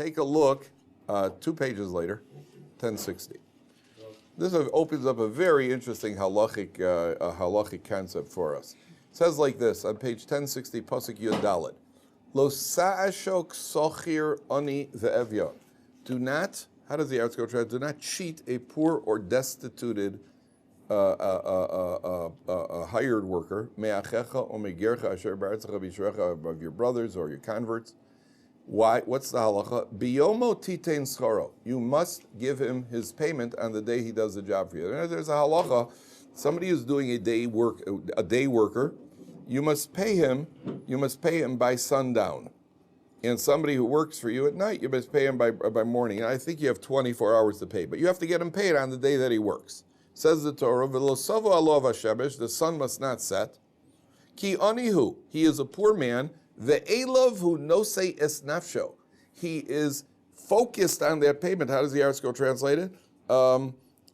take a look 2 pages later, 1060. This opens up a very interesting halachic concept for us. It says like this on page 1060, Pasuk Yud Daled. Lo sa'ashok sochir ani ve'evyon. Do not, how does the article translate? Do not cheat a poor or destituted hired worker, me'achecha o me'gercha asher ba'artzecha b'yishrecha, of your brothers or your converts. Why? What's the halacha? Biyomo titein scharo. You must give him his payment on the day he does the job for you. There's a halacha. Somebody who's doing a day worker, you must pay him by sundown. And somebody who works for you at night, you must pay him by morning. And I think you have 24 hours to pay, but you have to get him paid on the day that he works. Says the Torah, "V'lo savo alav hashemesh," the sun must not set. Ki anihu, he is a poor man. Ve'elav hu nosei es nafsho, he is focused on that payment. How does the article translate it?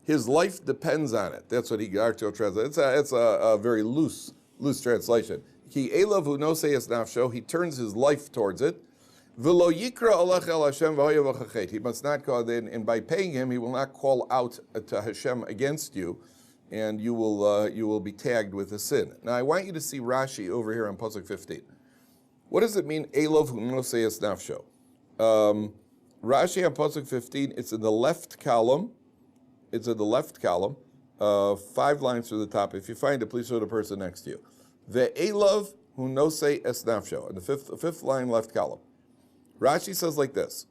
His life depends on it. That's what the article translates. It's a very loose translation. Ki elav hu nosei es nafsho, he turns his life towards it. V'lo yikra alech el Hashem v'hoyev v'chachet, he must not call, and by paying him, he will not call out to Hashem against you, and you will be tagged with a sin. Now I want you to see Rashi over here on Pasuk 15. What does it mean, Elov hu nosei es nafsho? Rashi on Pasuk 15, it's in the left column. 5 lines to the top. If you find it, please show the person next to you. Ve'elov hu nosei es nafsho, in the fifth line, left column. Rashi says like this: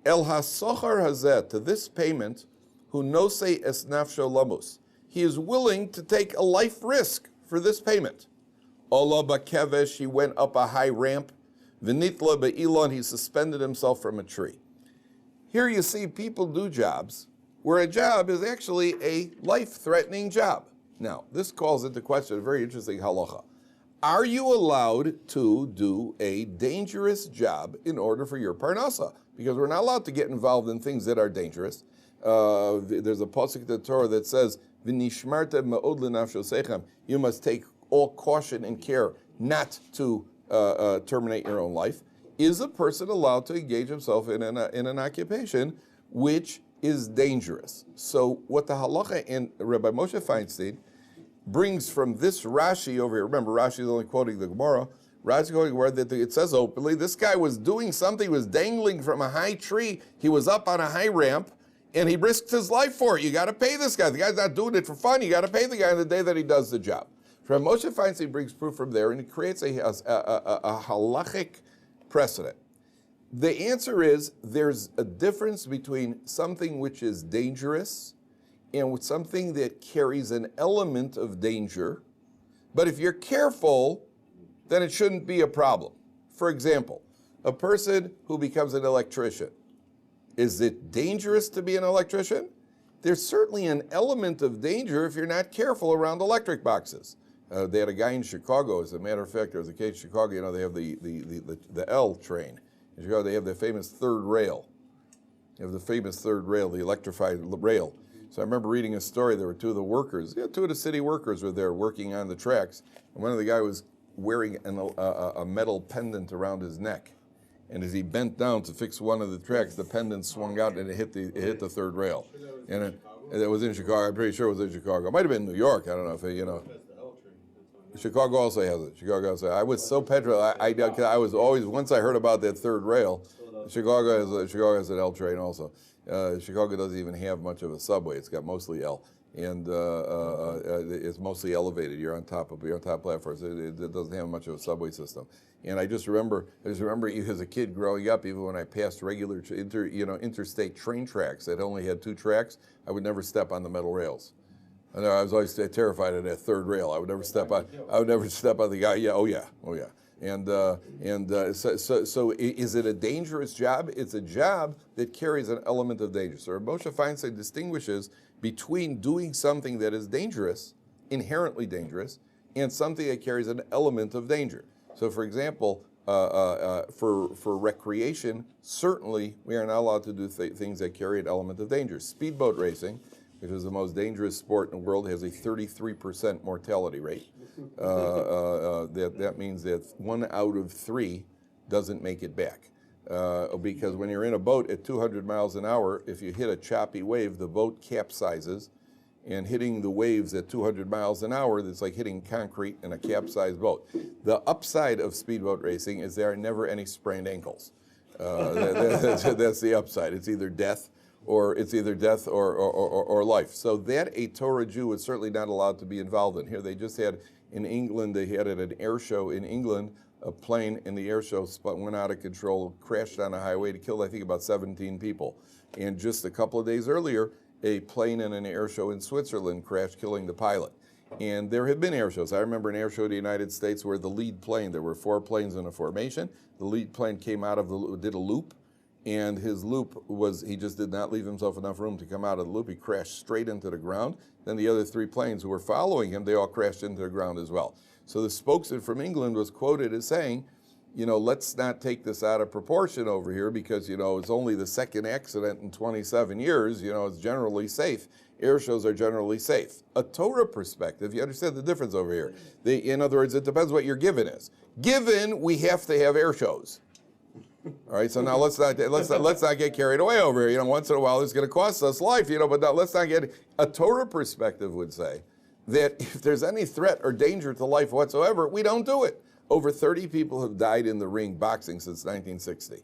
El hasochar hazeh, to this payment, hu nosei es nafsho lamus. He is willing to take a life risk for this payment. Ola ba'kevesh, he went up a high ramp. V'nitla ba'ilon, he suspended himself from a tree. Here you see people do jobs where a job is actually a life-threatening job. Now, this calls into question a very interesting halacha. Are you allowed to do a dangerous job in order for your parnasa? Because we're not allowed to get involved in things that are dangerous. There's a pasuk in the Torah that says, "V'nishmartem ma'od l'nafsho sechem." You must take all caution and care not to terminate your own life. Is a person allowed to engage himself in an occupation which is dangerous? So what the halacha and Rabbi Moshe Feinstein brings from this Rashi over here, remember Rashi is only quoting the Gemara, Rashi quoting where it says openly, this guy was doing something, he was dangling from a high tree, he was up on a high ramp, and he risked his life for it. You got to pay this guy. The guy's not doing it for fun. You got to pay the guy on the day that he does the job. From Moshe Feinstein brings proof from there, and it creates a halachic precedent. The answer is there's a difference between something which is dangerous and with something that carries an element of danger. But if you're careful, then it shouldn't be a problem. For example, a person who becomes an electrician. Is it dangerous to be an electrician? There's certainly an element of danger if you're not careful around electric boxes. They had a guy in Chicago, as a matter of fact, there was a case in Chicago, they have the L train. In Chicago, they have the famous third rail. They have the famous third rail, the electrified rail. So I remember reading a story, there were two of the city workers were there working on the tracks, and one of the guys was wearing a metal pendant around his neck. And as he bent down to fix one of the tracks, the pendant swung out and it hit the third rail. And it was in Chicago. I'm pretty sure it was in Chicago. It might have been New York. I don't know if Chicago also has it. I was so petrified. I was always, once I heard about that third rail, Chicago has an L train also. Chicago doesn't even have much of a subway. It's got mostly L. And it's mostly elevated. You're on top platforms. It doesn't have much of a subway system. And I just remember as a kid growing up, even when I passed regular interstate train tracks that only had 2 tracks, I would never step on the metal rails. And I was always terrified of that third rail. I would never step on the guy. Yeah, oh yeah. So is it a dangerous job? It's a job that carries an element of danger. So Moshe Feinstein distinguishes between doing something that is dangerous, inherently dangerous, and something that carries an element of danger. So for example, for recreation, certainly we are not allowed to do things that carry an element of danger. Speedboat racing, which is the most dangerous sport in the world, has a 33% mortality rate. That means that 1 out of 3 doesn't make it back. because when you're in a boat at 200 miles an hour, if you hit a choppy wave, the boat capsizes, and hitting the waves at 200 miles an hour, it's like hitting concrete in a capsized boat. The upside of speedboat racing is there are never any sprained ankles. That's the upside. It's either death or life. So that a Torah Jew is certainly not allowed to be involved in. Here they just had in England, they had at an air show in England, a plane in the air show went out of control, crashed on a highway, to kill I think about 17 people. And just a couple of days earlier, a plane in an air show in Switzerland crashed, killing the pilot. And there have been air shows. I remember an air show in the United States where the lead plane, there were 4 planes in a formation. The lead plane came out of did a loop, and his loop was, he just did not leave himself enough room to come out of the loop. He crashed straight into the ground. Then the other 3 planes who were following him, they all crashed into the ground as well. So the spokesman from England was quoted as saying, let's not take this out of proportion over here because, it's only the second accident in 27 years, it's generally safe. Air shows are generally safe. A Torah perspective, you understand the difference over here. In other words, it depends what your given is. Given, we have to have air shows. All right, so now let's not get carried away over here. Once in a while it's going to cost us life, but now let's not get, a Torah perspective would say that if there's any threat or danger to life whatsoever, we don't do it. Over 30 people have died in the ring boxing since 1960.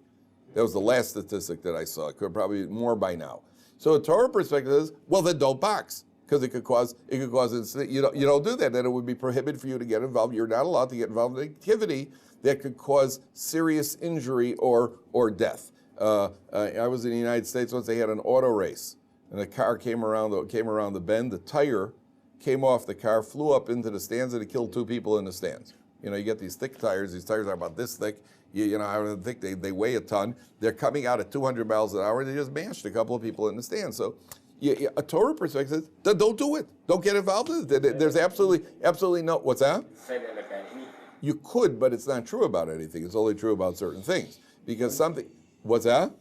That was the last statistic that I saw. It could probably be more by now. So a Torah perspective is, well, then don't box, because it could cause incident. You don't do that. Then it would be prohibited for you to get involved. You're not allowed to get involved in activity that could cause serious injury or death. I was in the United States once. They had an auto race, and a car came around the bend. The tire came off the car, flew up into the stands, and it killed 2 people in the stands. You get these thick tires. These tires are about this thick. I think they weigh a ton. They're coming out at 200 miles an hour. They just mashed a couple of people in the stands. So a Torah perspective says, don't do it. Don't get involved in it. There's absolutely no, what's that? You could, but it's not true about anything. It's only true about certain things. Because something, what's that?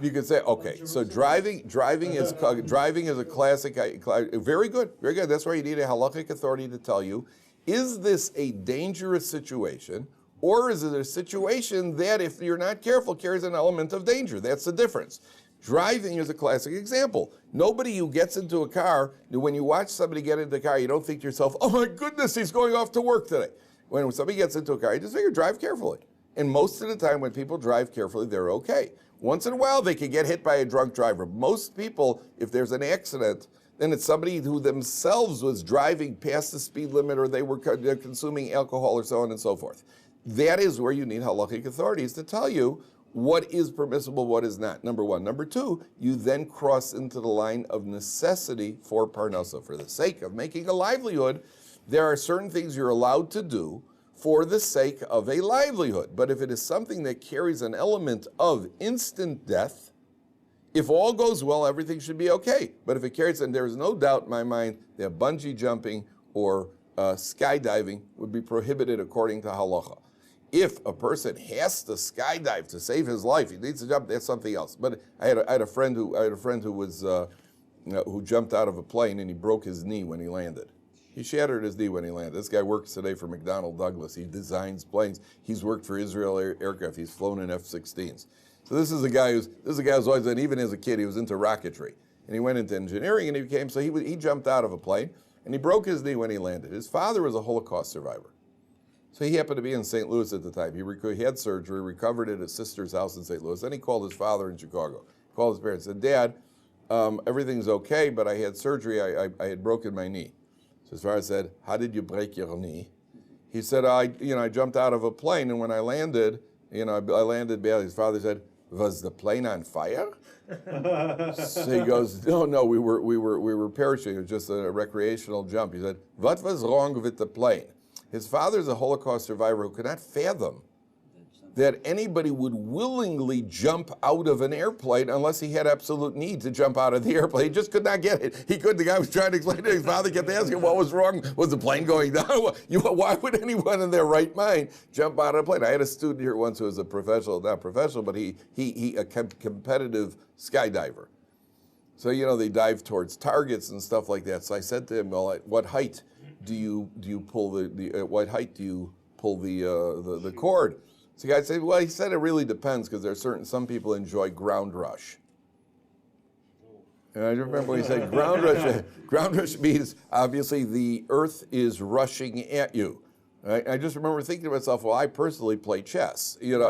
You could say, okay, so driving is a classic, very good. That's why you need a halachic authority to tell you, is this a dangerous situation, or is it a situation that, if you're not careful, carries an element of danger? That's the difference. Driving is a classic example. Nobody who gets into a car, when you watch somebody get into a car, you don't think to yourself, oh my goodness, he's going off to work today. When somebody gets into a car, you just figure, drive carefully. And most of the time when people drive carefully, they're okay. Once in a while, they could get hit by a drunk driver. Most people, if there's an accident, then it's somebody who themselves was driving past the speed limit, or they were consuming alcohol, or so on and so forth. That is where you need halachic authorities to tell you what is permissible, what is not, number one. Number two, you then cross into the line of necessity for parnasa. For the sake of making a livelihood, there are certain things you're allowed to do for the sake of a livelihood. But if it is something that carries an element of instant death, if all goes well, everything should be okay. But if it carries, and there is no doubt in my mind that bungee jumping or skydiving would be prohibited according to halacha. If a person has to skydive to save his life, he needs to jump, that's something else. But I had a friend who was who jumped out of a plane, and he broke his knee when he landed. He shattered his knee when he landed. This guy works today for McDonnell Douglas. He designs planes. He's worked for Israel Aircraft. He's flown in F-16s. So this is a guy who's always, and even as a kid, he was into rocketry. And he went into engineering, and he jumped out of a plane, and he broke his knee when he landed. His father was a Holocaust survivor. So he happened to be in St. Louis at the time. He had surgery, recovered at his sister's house in St. Louis. Then he called his father in Chicago. Called his parents, said, Dad, everything's okay, but I had surgery. I had broken my knee. So his father said, how did you break your knee? He said, I jumped out of a plane, and when I landed, I landed badly. His father said, was the plane on fire? So he goes, no, we were parachuting. It was just a recreational jump. He said, what was wrong with the plane? His father's a Holocaust survivor who could not fathom that anybody would willingly jump out of an airplane unless he had absolute need to jump out of the airplane. He just could not get it. The guy was trying to explain to his father, kept asking what was wrong. Was the plane going down? Why would anyone in their right mind jump out of a plane? I had a student here once who was a professional, not professional, but he a competitive skydiver. So, they dive towards targets and stuff like that. So I said to him, well, at what height do you pull the cord? So the guy said, well, he said it really depends because some people enjoy ground rush. And I remember when he said ground rush. Ground rush means obviously the earth is rushing at you. Right? I just remember thinking to myself, well, I personally play chess. There's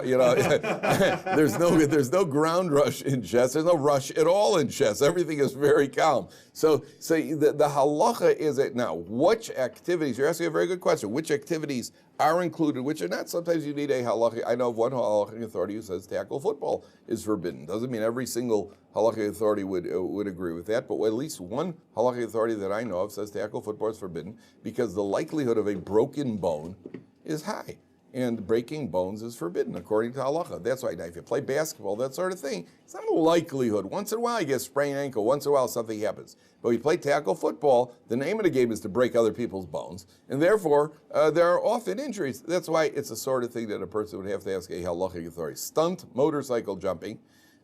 no ground rush in chess. There's no rush at all in chess. Everything is very calm. So the halacha is it now. Which activities? You're asking a very good question. Which activities are included, which are not? Sometimes you need a halacha. I know of one halachic authority who says tackle football is forbidden. Doesn't mean every single halachic authority would agree with that, but at least one halachic authority that I know of says tackle football is forbidden because the likelihood of a broken bone is high. And breaking bones is forbidden according to halacha. That's why now if you play basketball, that sort of thing, it's not a likelihood. Once in a while you get a sprained ankle, once in a while something happens. But when you play tackle football, the name of the game is to break other people's bones, and therefore there are often injuries. That's why it's the sort of thing that a person would have to ask a halachic authority. Stunt motorcycle jumping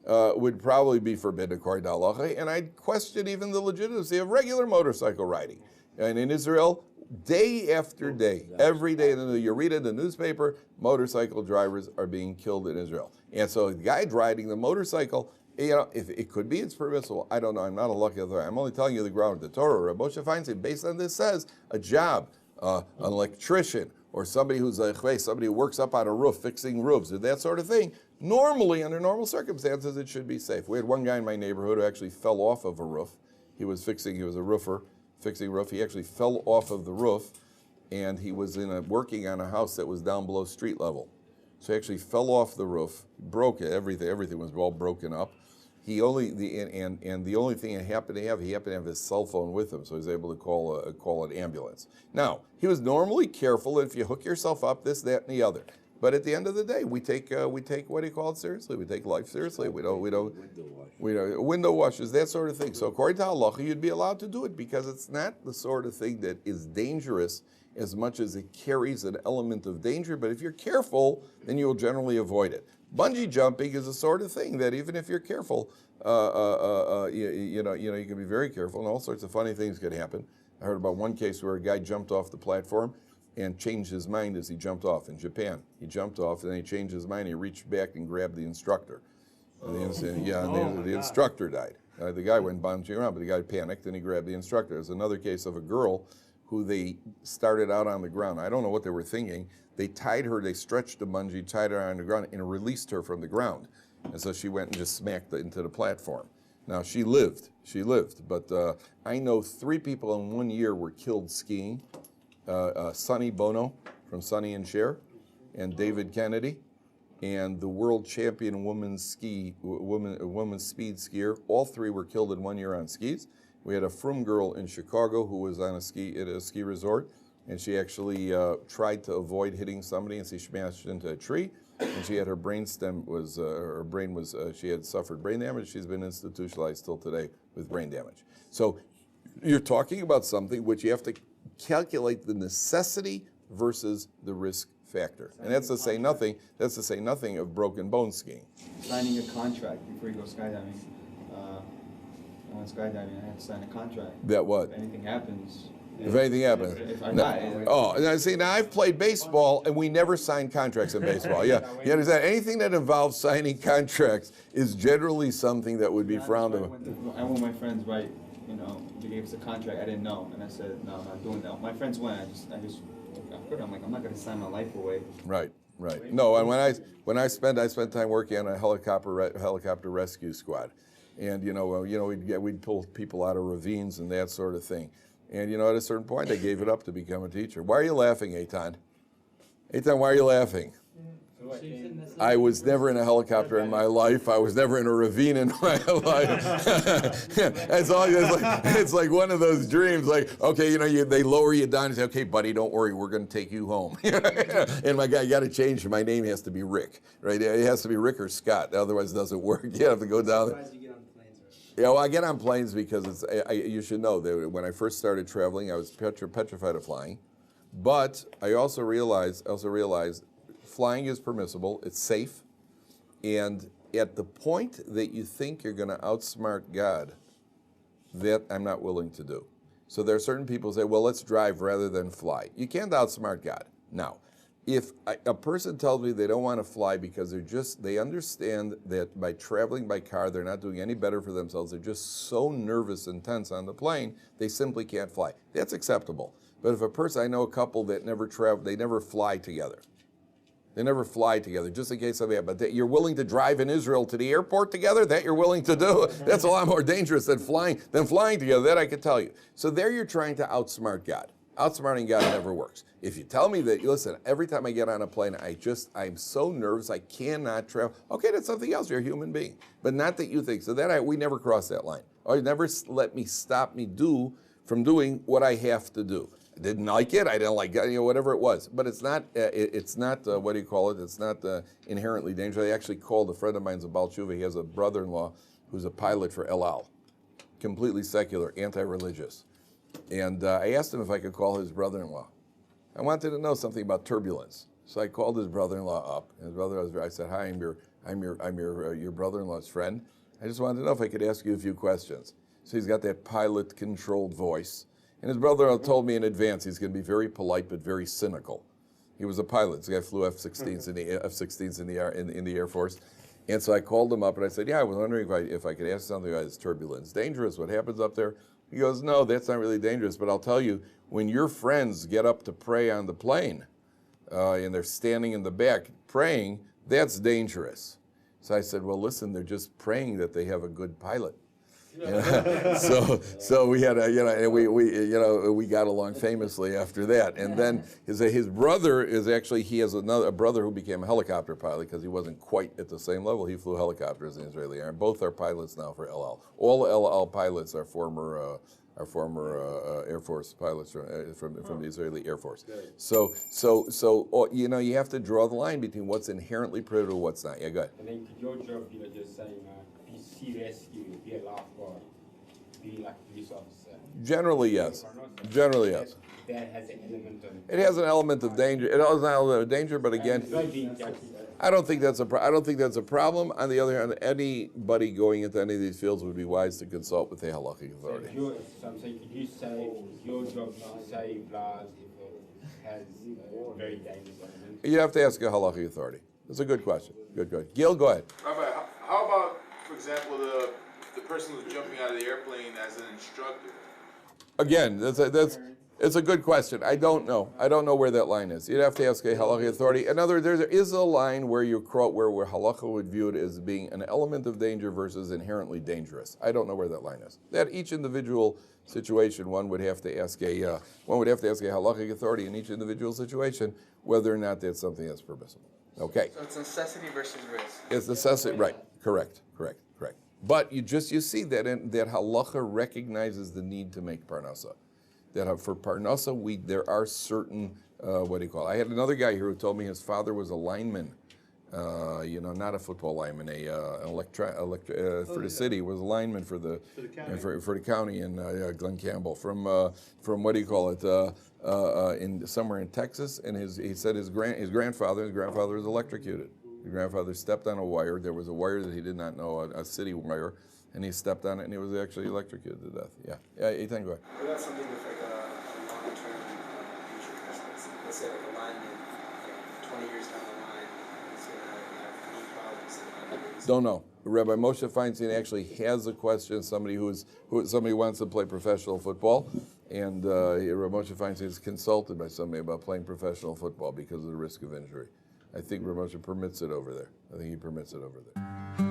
would probably be forbidden according to halacha, and I'd question even the legitimacy of regular motorcycle riding. And in Israel, day after day, every day, you read in the newspaper, motorcycle drivers are being killed in Israel. And so the guy riding the motorcycle, if it could be, it's permissible. I don't know. I'm not a lucky authority. I'm only telling you the ground of the Torah. Rabbi Moshe Feinstein, based on this, says a job, an electrician, or somebody who's somebody who works up on a roof, fixing roofs, or that sort of thing. Normally, under normal circumstances, it should be safe. We had one guy in my neighborhood who actually fell off of a roof. He was a roofer, fixing a roof. He actually fell off of the roof, and he was working on a house that was down below street level. So he actually fell off the roof, broke it, everything was all broken up. The only thing he happened to have his cell phone with him, so he was able to call an ambulance. Now, he was normally careful if you hook yourself up, this, that, and the other. But at the end of the day, we take what do you call it seriously? We take life seriously. We don't window washes, that sort of thing. So according to halacha, you'd be allowed to do it because it's not the sort of thing that is dangerous as much as it carries an element of danger. But if you're careful, then you'll generally avoid it. Bungee jumping is the sort of thing that even if you're careful, you can be very careful, and all sorts of funny things could happen. I heard about one case where a guy jumped off the platform and changed his mind as he jumped off in Japan. He jumped off and then he changed his mind. He reached back and grabbed the instructor. The instructor died. The guy went bouncing around, but the guy panicked and he grabbed the instructor. There's another case of a girl who they started out on the ground. I don't know what they were thinking. They stretched the bungee, tied her on the ground, and released her from the ground. And so she went and just smacked into the platform. Now, she lived, but I know 3 people in 1 year were killed skiing. Sonny Bono from Sonny and Cher, and David Kennedy, and the world champion women's speed skier. All 3 were killed in 1 year on skis. We had a frum girl in Chicago who was on a ski resort, and she actually tried to avoid hitting somebody, and she smashed into a tree. And she had she had suffered brain damage. She's been institutionalized till today with brain damage. So you're talking about something which you have to calculate the necessity versus the risk factor. And that's to say nothing of broken bone skiing. Signing a contract before you go skydiving. I went skydiving, I had to sign a contract. That what? If anything happens. If anything happens. If I die. Now I've played baseball and we never sign contracts in baseball. Yeah, you understand? Anything that involves signing contracts is generally something that would be frowned upon. I want my friends right. They gave us a contract. I didn't know, and I said, "No, I'm not doing that." My friends went. I'm like, I'm not going to sign my life away. Right. No, and when I spent time working on a helicopter rescue squad, and we'd pull people out of ravines and that sort of thing, and at a certain point I gave it up to become a teacher. Why are you laughing, Eitan? Eitan, why are you laughing? I was never in a helicopter in my life. I was never in a ravine in my life. It's like one of those dreams. Like, okay, they lower you down and say, "Okay, buddy, don't worry, we're going to take you home." And my guy, you got to change. My name has to be Rick, right? It has to be Rick or Scott. Otherwise, it doesn't work. You have to go down there. Yeah, well, I get on planes because you should know that when I first started traveling, I was petrified of flying. But I also realized flying is permissible, it's safe, and at the point that you think you're going to outsmart God, that I'm not willing to do. So there are certain people who say, well, let's drive rather than fly. You can't outsmart God. Now, If a person tells me they don't want to fly because they understand that by traveling by car, they're not doing any better for themselves. They're just so nervous and tense on the plane, they simply can't fly. That's acceptable. But if a person, I know a couple that never travel, they never fly together. They never fly together, just in case something happens. But you're willing to drive in Israel to the airport together? That you're willing to do? That's a lot more dangerous than flying together. That I can tell you. So there you're trying to outsmart God. Outsmarting God never works. If you tell me that, listen, every time I get on a plane, I'm so nervous, I cannot travel. Okay, that's something else. You're a human being. But not that you think. So we never cross that line. Or you never let me stop me from doing what I have to do. I didn't like it. I didn't like it, whatever it was. But it's not, what do you call it? It's not inherently dangerous. I actually called a friend of mine's a Baal Tshuva. He has a brother-in-law who's a pilot for El Al. Completely secular, anti-religious. And I asked him if I could call his brother-in-law. I wanted to know something about turbulence. So I called his brother-in-law up. And his brother-in-law, I said, "Hi, I'm your brother-in-law's friend. I just wanted to know if I could ask you a few questions." So he's got that pilot-controlled voice. And his brother told me in advance he's going to be very polite but very cynical. He was a pilot. This guy flew F-16s in the Air Force. And so I called him up and I said, "Yeah, I was wondering if I could ask something about this turbulence. Dangerous? What happens up there?" He goes, "No, that's not really dangerous. But I'll tell you, when your friends get up to pray on the plane and they're standing in the back praying, that's dangerous." So I said, "Well, listen, they're just praying that they have a good pilot." So we had we got along famously after that. And then his brother he has a brother who became a helicopter pilot because he wasn't quite at the same level. He flew helicopters in the Israeli Army. Both are pilots now for El Al. All El Al pilots are former Air Force pilots from the Israeli Air Force. So you have to draw the line between what's inherently prohibited and what's not. Yeah, go ahead. And then could your job be just saying, be sea rescue, be a lifeguard, be like a police officer? Generally, yes. Generally, yes. That has an element of... It has an element of danger. It has an element of danger, but again, I don't think that's a problem. On the other hand, anybody going into any of these fields would be wise to consult with the halachic authority. So I'm saying, could you say your job to save lives has a very dangerous element? You have to ask a halachic authority. That's a good question. Good. Gil, go ahead. Rabbi, how about, for example, the person who's jumping out of the airplane as an instructor? Again, it's a good question. I don't know. I don't know where that line is. You'd have to ask a halachic authority. In other words, there is a line where where halakha would view it as being an element of danger versus inherently dangerous. I don't know where that line is. That each individual situation, one would have to ask a halachic authority in each individual situation whether or not that's something that's permissible. Okay. So it's necessity versus risk. It's necessity, right? Correct. But you see that that halacha recognizes the need to make parnasa. That for parnasa, there are certain I had another guy here who told me his father was a lineman, not a football lineman, for the city, was a lineman for the county in Glen Campbell from somewhere in Texas, and he said his grandfather was electrocuted. His grandfather stepped on a wire. There was a wire that he did not know, a city wire, and he stepped on it, and he was actually electrocuted to death. Yeah. Ethan, go ahead. What about something with like a long-term future business? Let's say like a lineman, 20 years down the line, he's going to have knee problems. Don't know. Rabbi Moshe Feinstein actually has a question. Somebody somebody wants to play professional football, and Rabbi Moshe Feinstein is consulted by somebody about playing professional football because of the risk of injury. I think Rabbi Moshe permits it over there. I think he permits it over there.